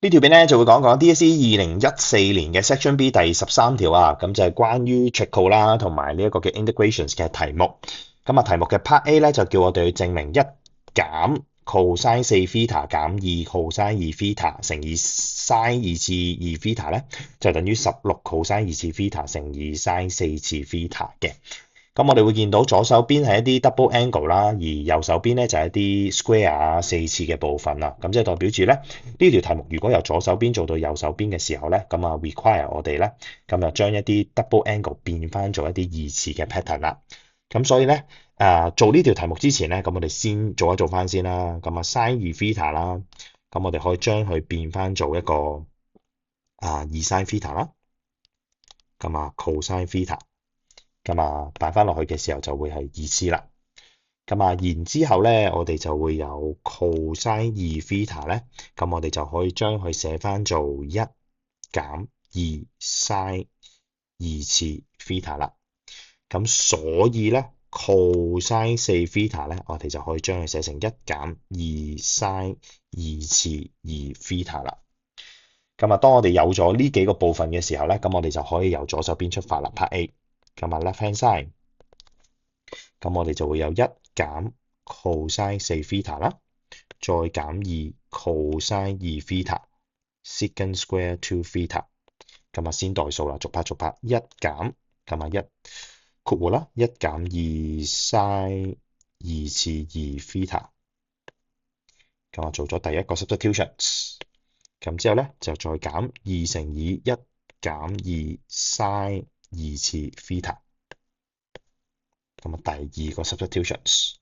呢條片咧就會講講 DSE 2014年嘅 Section B 第13條啊，咁就係關於 trickle 啦，同埋呢一個嘅 integrations 嘅題目。咁啊，題目嘅 Part A 咧就叫我哋去證明一減 cosine 4θ減二 cosine 2θ乘以 sin 2次2 θ咧，就等於16 cosine 2次 θ乘以 sin 4次 θ嘅。咁我哋會見到左手邊係一啲 double angle 啦，而右手邊咧就係一啲 square 啊4次嘅部分啦。咁即係代表住咧呢條題目如果由左手邊做到右手邊嘅時候咧，咁啊 require 我哋咧咁就將一啲 double angle 變翻做一啲二次嘅 pattern 啦。咁所以咧做呢條題目之前咧，咁我哋先做一做翻先啦。咁啊 sin 2θ啦，咁我哋可以將佢變翻做一個2 sin θ啦。咁啊 cosine θ。咁啊，擺翻落去嘅時候就會係二次啦。咁啊，然之後咧，我哋就會有 cosine 2θ咧，咁我哋就可以將佢寫翻做一減二 sin 二次 θ 啦。咁所以咧 cosine 4θ咧，我哋就可以將佢寫成一減二 sin 二次二 θ 啦。咁啊，當我哋有咗呢幾個部分嘅時候咧，咁我哋就可以由左手邊出發啦。Part A。咁啊 left hand side，咁我哋就會有一減 cosine 4θ啦，再減二 cosine 2θ secant square 2θ。咁啊先代數啦，逐 part 逐 part，一減咁啊一括弧啦，一減二 sin 二次2θ。咁啊做咗第一個 substitutions，咁之後咧就再減二乘以一減二 sin 二次 θ。咁啊，第二個 substitutions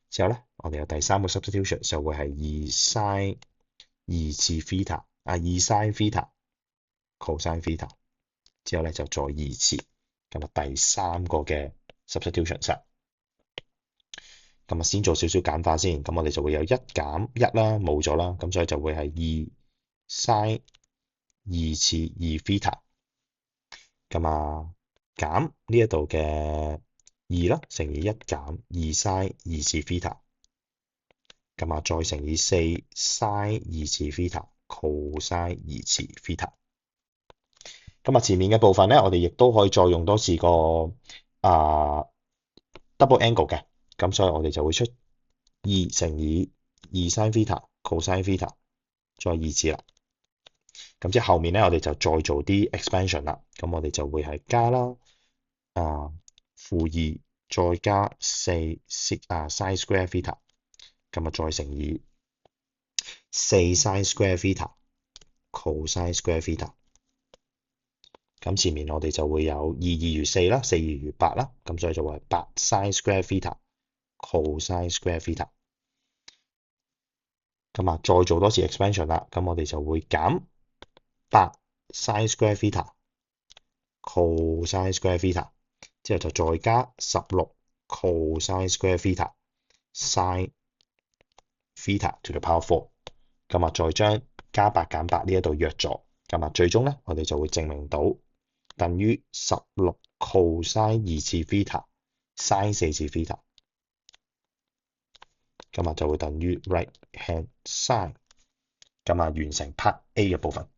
之後咧，我哋有第三個 substitution 就會係二 sin 二次 θ 二 sin θ cosine θ，之後咧就再二次，咁啊第三個嘅 substitutions。咁啊先做少少簡化先，咁我哋就會有一減一啦，冇咗啦，咁所以就會係二 sin 二次2 θ。咁啊減呢一度嘅2啦，乘以一減二 sin 二次 θ，咁啊再乘以四 sin 二次 θ cosine 二次 θ。咁啊前面嘅部分咧，我哋亦都可以再用多次個double angle 嘅，咁所以我哋就會出二乘以二 sin θ cosine θ，再二次啦。咁之後後面咧，我哋就再做啲 expansion 啦。咁我哋就會係加啦，負二再加四sin square θ，咁啊再乘以四 sin square θ cosine square θ。咁前面我哋就會有二如四啦，四如八啦，咁所以就會係八 sin square θ cosine square θ。咁啊再做多次 expansion 啦，咁我哋就會減八 sin square θ cosine square θ，之後就再加16 cosine square θ sin θ to the power 4，咁啊再將加八減八呢一度約咗，咁啊最終咧我哋就會證明到等於16 cosine 二次 θ sin 4次 θ，咁啊就會等於 right hand side，咁啊完成 part A 嘅部分。